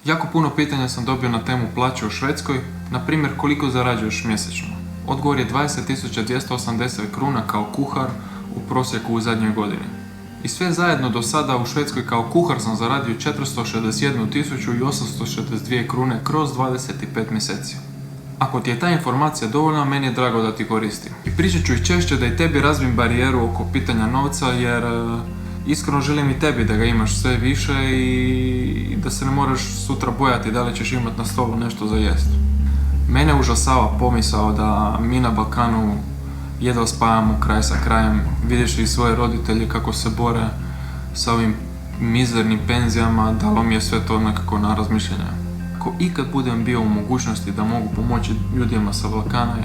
Jako puno pitanja sam dobio na temu plaće u Švedskoj, na primjer koliko zarađuješ mjesečno. Odgovor je 20.280 kruna kao kuhar u prosjeku u zadnjoj godini. I sve zajedno do sada u Švedskoj kao kuhar sam zaradio 461.862 krune kroz 25 mjeseci. Ako ti je ta informacija dovoljna, meni je drago da ti koristim. I pričat ću i češće da i tebi razbijem barijeru oko pitanja novca, jer iskreno želim i tebi da ga imaš sve više i da se ne moraš sutra bojati da li ćeš imati na stolu nešto za jest. Mene užasava pomisao da mi na Balkanu jedva spajamo kraj sa krajem. Vidiš i svoje roditelje kako se bore sa ovim mizernim penzijama, dalo mi je sve to nekako na razmišljanje. Ako ikad budem bio u mogućnosti da mogu pomoći ljudima sa Balkana,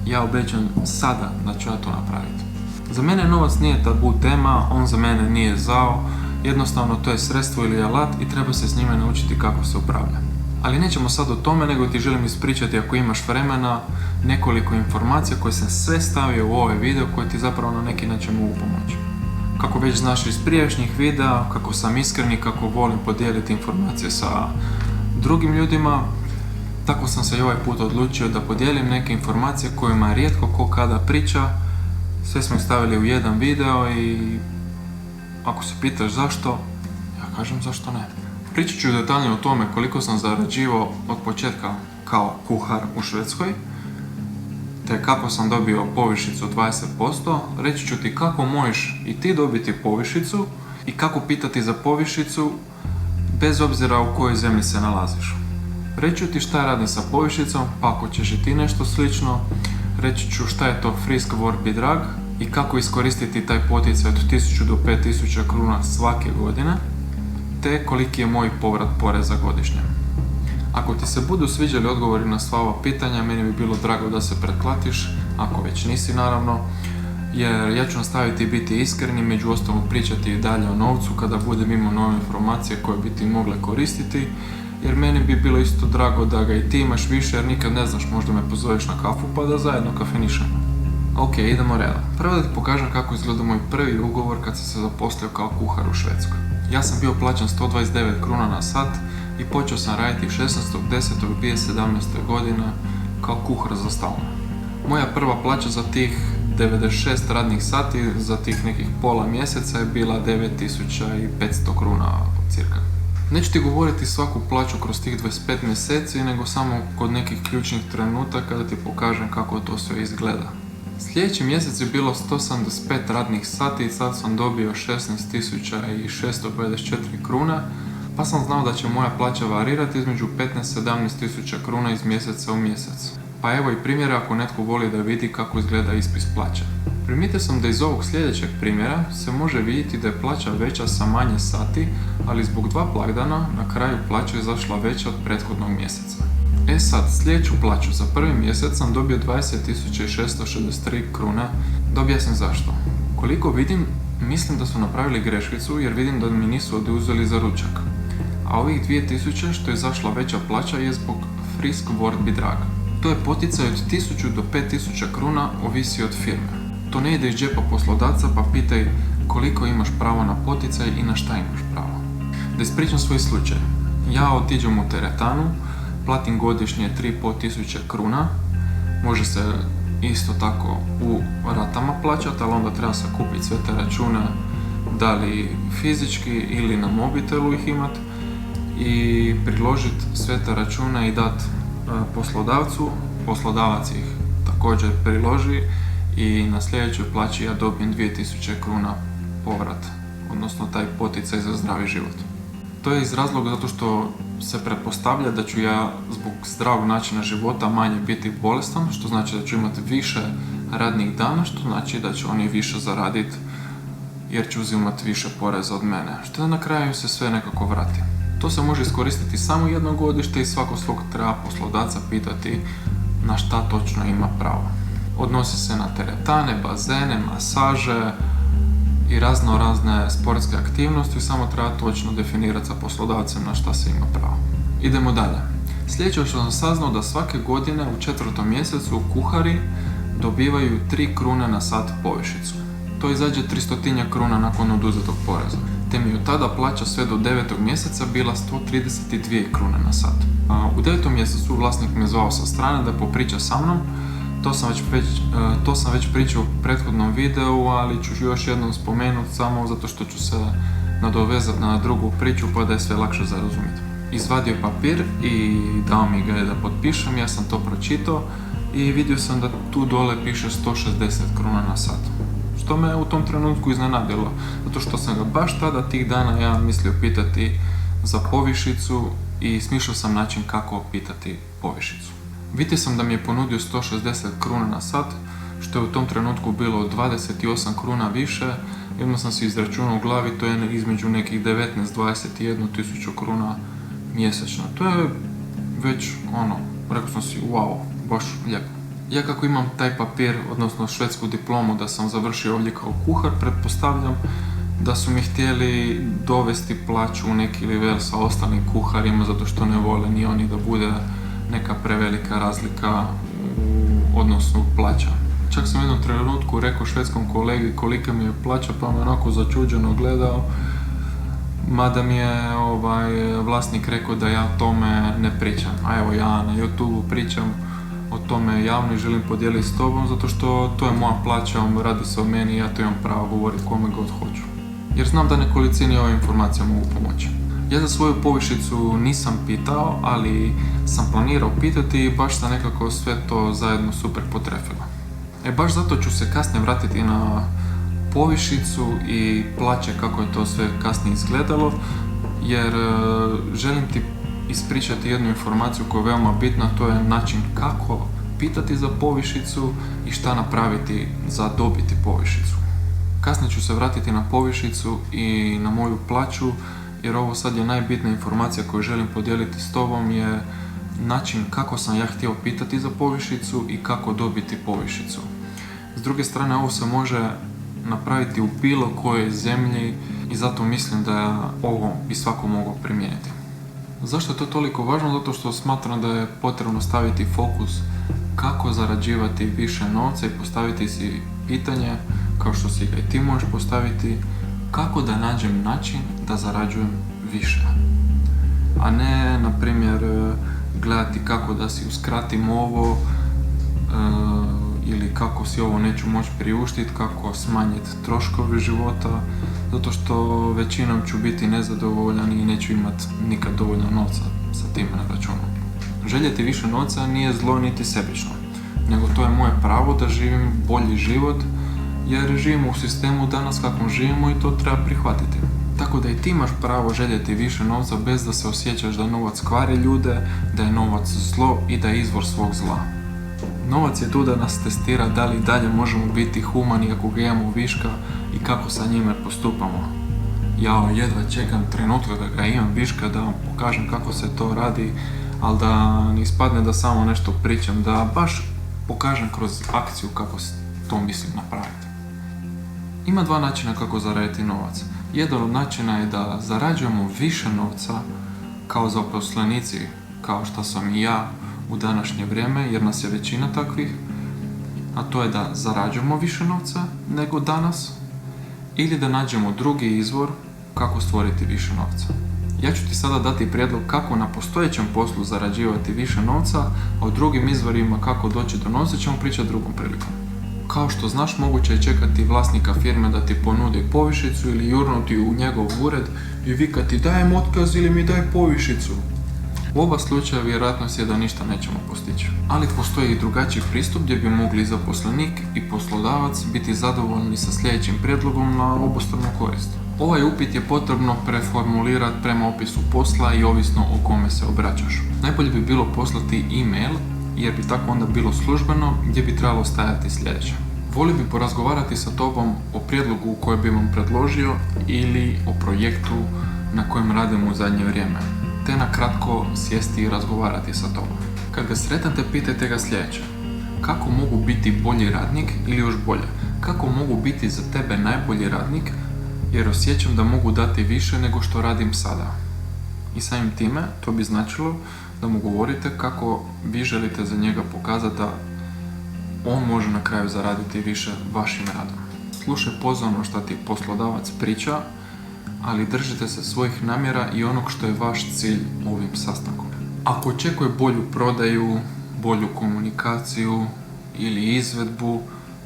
ja obećam sada da ću ja to napraviti. Za mene novac nije tabu tema, on za mene nije zao, jednostavno to je sredstvo ili alat i treba se s njime naučiti kako se upravlja. Ali nećemo sad o tome, nego ti želim ispričati, ako imaš vremena, nekoliko informacija koje sam sve stavio u ovaj video koje ti zapravo na neki način mogu pomoći. Kako već znaš iz prijašnjih videa, kako sam iskren i kako volim podijeliti informacije sa drugim ljudima, tako sam se i ovaj put odlučio da podijelim neke informacije kojima rijetko ko kada priča. Sve smo ih stavili u jedan video i ako se pitaš zašto, ja kažem zašto ne. Pričat ću detaljnije o tome koliko sam zarađivao od početka kao kuhar u Švedskoj, te kako sam dobio povišicu 20%, reći ću ti kako možeš i ti dobiti povišicu i kako pitati za povišicu bez obzira u kojoj zemlji se nalaziš. Reći ću ti šta radim sa povišicom, pa ako ćeš i ti nešto slično, reći ću šta je to frisk vårdbidrag i kako iskoristiti taj poticaj od 1000 do 5000 kruna svake godine, te koliki je moj povrat poreza godišnje. Ako ti se budu sviđali odgovori na sva ova pitanja, meni bi bilo drago da se pretplatiš, ako već nisi naravno, jer ja ću nastaviti biti iskren i među ostalom pričati i dalje o novcu kada budem imao nove informacije koje bi ti mogle koristiti, jer meni bi bilo isto drago da ga i ti imaš više, jer nikad ne znaš, možda me pozoveš na kafu pa da zajedno kafenišemo. Ok, idemo redom. Prvo da ti pokažem kako izgleda moj prvi ugovor kad sam se zaposlio kao kuhar u Švedskoj. Ja sam bio plaćan 129 kruna na sat i počeo sam raditi 16.10.2017. godine kao kuhar za stalno. Moja prva plaća za tih 96 radnih sati, za tih nekih pola mjeseca je bila 9500 kruna cirka. Neću ti govoriti svaku plaću kroz tih 25 mjeseci, nego samo kod nekih ključnih trenutaka da ti pokažem kako to sve izgleda. Sljedeći mjesec je bilo 175 radnih sati i sad sam dobio 16.624 kruna, pa sam znao da će moja plaća varirati između 15-17 000 kruna iz mjeseca u mjesec. Pa evo i primjera ako netko voli da vidi kako izgleda ispis plaća. Primijetio sam da iz ovog sljedećeg primjera se može vidjeti da je plaća veća sa manje sati, ali zbog 2 blagdana na kraju plaća je izašla veća od prethodnog mjeseca. E sad, sljedeću plaću za prvi mjesec sam dobio 20.663 krune, da objasnim zašto. Koliko vidim, mislim da su napravili greškicu jer vidim da mi nisu oduzeli za ručak. A ovih 2000 što je izašla veća plaća je zbog frisk vårdbidrag. To je poticaj od 1000 do 5000 kruna, ovisi od firme. To ne ide iz džepa poslodavca, pa pitaj koliko imaš pravo na poticaj i na šta imaš pravo. Da ispričam svoj slučaj. Ja otiđem u teretanu, platim godišnje 3500 kruna, može se isto tako u ratama plaćati, ali onda treba se kupiti sve te račune, da li fizički ili na mobitelu ih imati, i priložiti sve te račune i dati poslodavcu, poslodavac ih također priloži i na sljedećoj plaći ja dobijem 2000 kruna povrat, odnosno taj poticaj za zdravi život. To je iz razloga zato što se pretpostavlja da ću ja zbog zdravog načina života manje biti bolestan, što znači da ću imati više radnih dana, što znači da će oni više zaraditi jer će uzimati više poreza od mene, što da na kraju se sve nekako vrati. To se može iskoristiti samo jedno godište i svako svog treba poslodavca pitati na šta točno ima pravo. Odnosi se na teretane, bazene, masaže i razne sportske aktivnosti, samo treba točno definirati sa poslodavcem na šta se ima pravo. Idemo dalje. Sljedeće što sam saznao da svake godine u 4. mjesecu kuhari dobivaju 3 krune na sat povišicu. To izađe 300 kruna nakon oduzetog poreza. te mi je od tada plaća sve do 9. mjeseca bila 132 krune na sat. U 9. mjesecu vlasnik me zvao sa strane da popriča sa mnom. To sam već pričao u prethodnom videu, ali ću još jednom spomenuti samo zato što ću se nadovezati na drugu priču pa da je sve lakše za razumjeti. Izvadio je papir i dao mi ga je da potpišem, ja sam to pročitao i vidio sam da tu dole piše 160 kruna na sat. Što me u tom trenutku iznenadilo, zato što sam ga baš tada tih dana ja mislio pitati za povišicu i smišljao sam način kako pitati povišicu. Vidio sam da mi je ponudio 160 kruna na sat, što je u tom trenutku bilo 28 kruna više. Jedno sam si izračunao u glavi, to je između nekih 19-21 tisuću kruna mjesečno. To je već rekao sam si wow, baš lijepo. Ja kako imam taj papir, odnosno švedsku diplomu da sam završio ovdje kao kuhar, pretpostavljam da su mi htjeli dovesti plaću u neki level sa ostalim kuharima, zato što ne vole ni oni da bude neka prevelika razlika u odnosu plaća. Čak sam u jednom trenutku rekao švedskom kolegi kolika mi je plaća, pa me onako začuđeno gledao, mada mi je vlasnik rekao da ja o tome ne pričam. A evo ja na YouTubeu pričam o tome javno i želim podijeliti s tobom, zato što to je moja plaća, radi se o meni i ja to imam pravo govoriti kome god hoću. Jer znam da nekolicini ove informacije mogu pomoći. Ja za svoju povišicu nisam pitao, ali sam planirao pitati i baš se nekako sve to zajedno super potrefilo. Baš zato ću se kasnije vratiti na povišicu i plaće kako je to sve kasnije izgledalo, jer želim ti ispričati jednu informaciju koja je veoma bitna, to je način kako pitati za povišicu i šta napraviti za dobiti povišicu. Kasnije ću se vratiti na povišicu i na moju plaću, jer ovo sad je najbitnija informacija koju želim podijeliti s tobom je način kako sam ja htio pitati za povišicu i kako dobiti povišicu. S druge strane, ovo se može napraviti u bilo kojoj zemlji i zato mislim da ovo bi svako mogao primijeniti. Zašto je to toliko važno? Zato što smatram da je potrebno staviti fokus kako zarađivati više novca i postaviti si pitanje, kao što si ga i ti možeš postaviti, kako da nađem način da zarađujem više. A ne, na primjer, gledati kako da si uskratim ovo ili kako si ovo neću moći priuštiti, kako smanjiti troškove života, zato što većinom ću biti nezadovoljan i neću imati nikad dovoljno novca sa time na računu. Željeti više novca nije zlo niti sebično, nego to je moje pravo da živim bolji život, jer živimo u sistemu danas kakvom živimo i to treba prihvatiti. Tako da i ti imaš pravo željeti više novca bez da se osjećaš da novac kvari ljude, da je novac zlo i da je izvor svog zla. Novac je tu da nas testira da li dalje možemo biti humani ako ga imamo viška i kako sa njime postupamo. Ja jedva čekam trenutka da ga imam viška, da vam pokažem kako se to radi, ali da ne ispadne da samo nešto pričam, da baš pokažem kroz akciju kako to mislim napraviti. Ima dva načina kako zaraditi novac. Jedan od načina je da zarađujemo više novca kao zaposlenici, kao što sam i ja u današnje vrijeme, jer nas je većina takvih, a to je da zarađujemo više novca nego danas, ili da nađemo drugi izvor kako stvoriti više novca. Ja ću ti sada dati prijedlog kako na postojećem poslu zarađivati više novca, a o drugim izvorima kako doći do novca ćemo pričati drugom prilikom. Kao što znaš, moguće je čekati vlasnika firme da ti ponudi povišicu ili jurnuti u njegov ured i vikati dajem otkaz ili mi daj povišicu. U oba slučaja vjerojatnost je da ništa nećemo postići. Ali postoji i drugačiji pristup gdje bi mogli zaposlenik i poslodavac biti zadovoljni sa sljedećim prijedlogom na obostranu korist. Ovaj upit je potrebno preformulirati prema opisu posla i ovisno o kome se obraćaš. Najbolje bi bilo poslati e-mail, jer bi tako onda bilo službeno, gdje bi trebalo stajati sljedeće. Volio bi porazgovarati sa tobom o prijedlogu koji bi vam predložio ili o projektu na kojem radimo u zadnje vrijeme, te na kratko sjesti i razgovarati sa tobom. Kad ga sretnete, pitajte ga sljedeće. Kako mogu biti bolji radnik ili još bolje? Kako mogu biti za tebe najbolji radnik, jer osjećam da mogu dati više nego što radim sada? I samim time to bi značilo da mu govorite kako vi želite za njega pokazati da on može na kraju zaraditi više vašim radom. Slušaj pozorno šta ti poslodavac priča, ali držite se svojih namjera i onog što je vaš cilj ovim sastankom. Ako očekuje bolju prodaju, bolju komunikaciju ili izvedbu,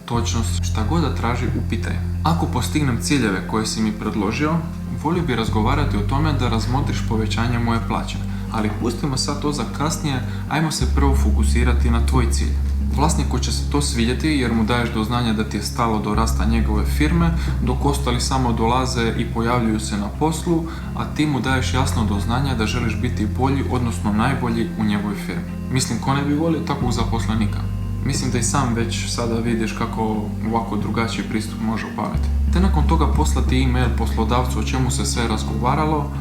točnost, šta god da traži, upitaj. Ako postignem ciljeve koje si mi predložio, volio bi razgovarati o tome da razmotriš povećanje moje plaće, ali pustimo sad to za kasnije, ajmo se prvo fokusirati na tvoj cilj. Vlasniku će se to svidjeti jer mu daješ do znanja da ti je stalo do rasta njegove firme, dok ostali samo dolaze i pojavljuju se na poslu, a ti mu daješ jasno do znanja da želiš biti bolji, odnosno najbolji u njegovoj firmi. Mislim, ko ne bi volio takvog zaposlenika? Mislim da i sam već sada vidiš kako ovako drugačiji pristup može upaliti. Te nakon toga poslati e-mail poslodavcu o čemu se sve razgovaralo,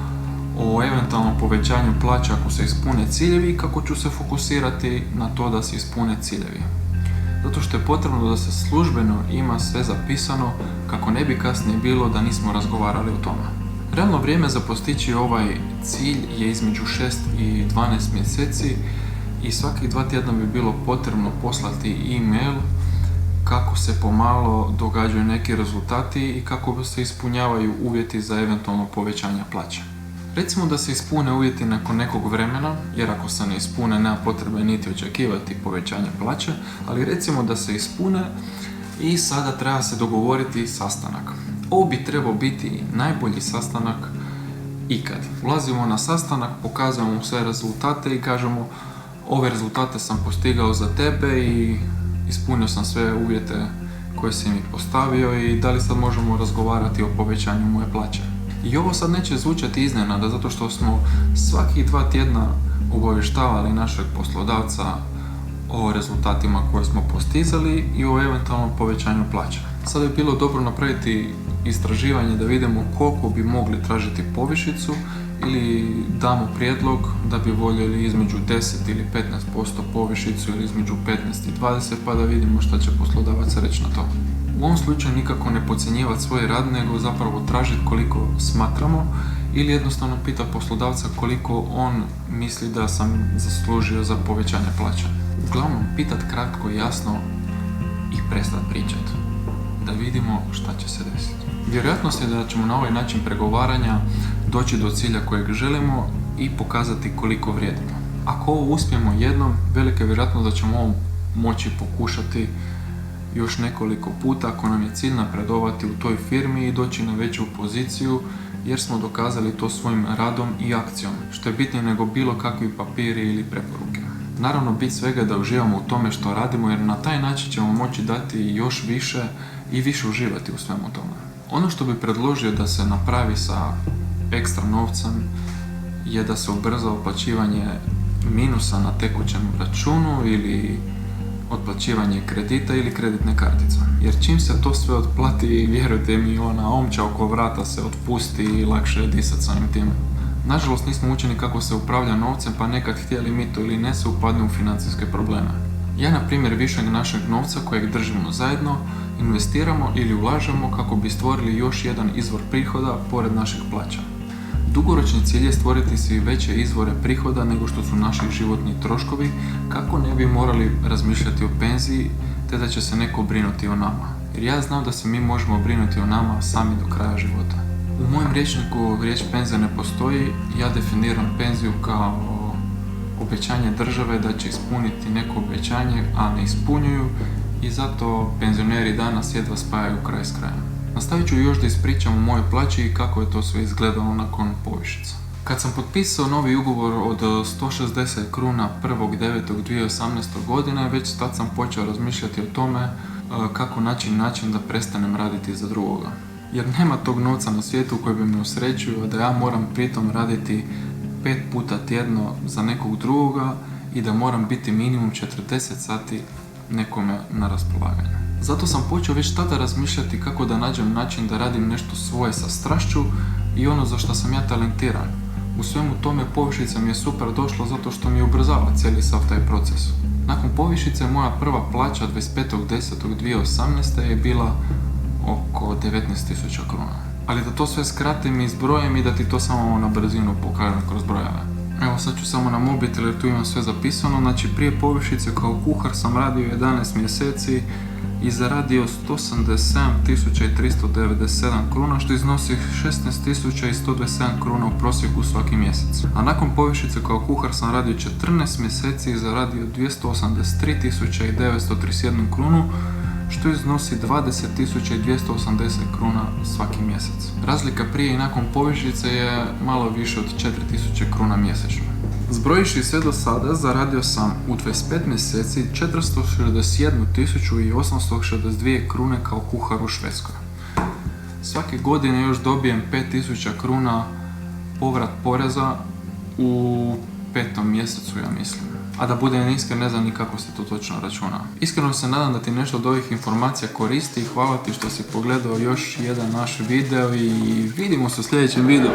o eventualnom povećanju plaća ako se ispune ciljevi i kako ću se fokusirati na to da se ispune ciljevi. Zato što je potrebno da se službeno ima sve zapisano kako ne bi kasnije bilo da nismo razgovarali o tome. Realno vrijeme za postići ovaj cilj je između 6 i 12 mjeseci i svakih 2 tjedna bi bilo potrebno poslati e-mail kako se pomalo događaju neki rezultati i kako se ispunjavaju uvjeti za eventualno povećanje plaća. Recimo da se ispune uvjeti nakon nekog vremena, jer ako se ne ispune nema potrebe niti očekivati povećanje plaće, ali recimo da se ispune i sada treba se dogovoriti sastanak. Ovo bi trebao biti najbolji sastanak ikad. Ulazimo na sastanak, pokazujemo sve rezultate i kažemo ove rezultate sam postigao za tebe i ispunio sam sve uvjete koje si mi postavio i da li sad možemo razgovarati o povećanju moje plaće. I ovo sad neće zvučati iznenada zato što smo svakih 2 tjedna obavještavali našeg poslodavca o rezultatima koje smo postizali i o eventualnom povećanju plaća. Sad bi bilo dobro napraviti istraživanje da vidimo koliko bi mogli tražiti povišicu ili damo prijedlog da bi voljeli između 10 ili 15% povišicu ili između 15 i 20 pa da vidimo šta će poslodavac reći na to. U ovom slučaju nikako ne podcjenjivati svoj rad, nego zapravo tražiti koliko smatramo ili jednostavno pita poslodavca koliko on misli da sam zaslužio za povećanje plaća. Uglavnom, pitat kratko i jasno i prestat pričat, da vidimo šta će se desiti. Vjerojatnost je da ćemo na ovaj način pregovaranja doći do cilja kojeg želimo i pokazati koliko vrijedimo. Ako ovo uspijemo jednom, velika je vjerojatnost da ćemo ovo moći pokušati još nekoliko puta ako nam je cilj napredovati u toj firmi i doći na veću poziciju jer smo dokazali to svojim radom i akcijom, što je bitnije nego bilo kakvi papiri ili preporuke. Naravno, bit svega da uživamo u tome što radimo jer na taj način ćemo moći dati još više i više uživati u svemu tome. Ono što bi predložio da se napravi sa ekstra novcem je da se ubrza otplaćivanje minusa na tekućem računu ili otplaćivanje kredita ili kreditne kartice. Jer čim se to sve otplati, vjerujte mi, ona omča oko vrata se otpusti i lakše je disati samim tim. Nažalost, nismo učeni kako se upravlja novcem, pa nekad htjeli mi to ili ne se upadne u financijske probleme. Ja, na primjer, višeg našeg novca kojeg držimo zajedno, investiramo ili ulažemo kako bi stvorili još jedan izvor prihoda pored naših plaća. Dugoročni cilj je stvoriti si veće izvore prihoda nego što su naši životni troškovi, kako ne bi morali razmišljati o penziji, te da će se neko brinuti o nama. Jer ja znam da se mi možemo brinuti o nama sami do kraja života. U mojem rječniku riječ penzija ne postoji, ja definiram penziju kao obećanje države da će ispuniti neko obećanje, a ne ispunjuju i zato penzioneri danas jedva spajaju kraj s krajem. Nastavit ću još da ispričam o mojoj plaći i kako je to sve izgledalo nakon povišica. Kad sam potpisao novi ugovor od 160 kruna 1.9.2018. godine, već tad sam počeo razmišljati o tome kako naći način da prestanem raditi za drugoga. Jer nema tog novca na svijetu koji bi me usrećio da ja moram pritom raditi 5 puta tjedno za nekog drugoga i da moram biti minimum 40 sati nekome na raspolaganju. Zato sam počeo već tada razmišljati kako da nađem način da radim nešto svoje sa strašću i ono za što sam ja talentiran. U svemu tome povišica mi je super došlo zato što mi ubrzava cijeli sav taj proces. Nakon povišice moja prva plaća 25.10.2018. je bila oko 19.000 kruna. Ali da to sve skratim i zbrojem i da ti to samo na brzinu pokažem kroz brojeve. Evo sad ću samo na mobitel jer tu imam sve zapisano. Znači prije povišice kao kuhar sam radio 11 mjeseci i zaradio 187.397 kruna, što iznosi 16.127 kruna u prosjeku svaki mjesec. A nakon povišice kao kuhar sam radio 14 mjeseci i zaradio 283.931 krunu, što iznosi 20.280 kruna svaki mjesec. Razlika prije i nakon povišice je malo više od 4.000 kruna mjesečno. Zbrojivši sve do sada, zaradio sam u 25 mjeseci 461.862 krune kao kuhar u Švedskoj. Svake godine još dobijem 5.000 kruna povrat poreza u 5. mjesecu, ja mislim. A da budem iskren, ne znam ni kako se to točno računa. Iskreno se nadam da ti nešto od ovih informacija koristi i hvala ti što si pogledao još jedan naš video i vidimo se u sljedećem videu.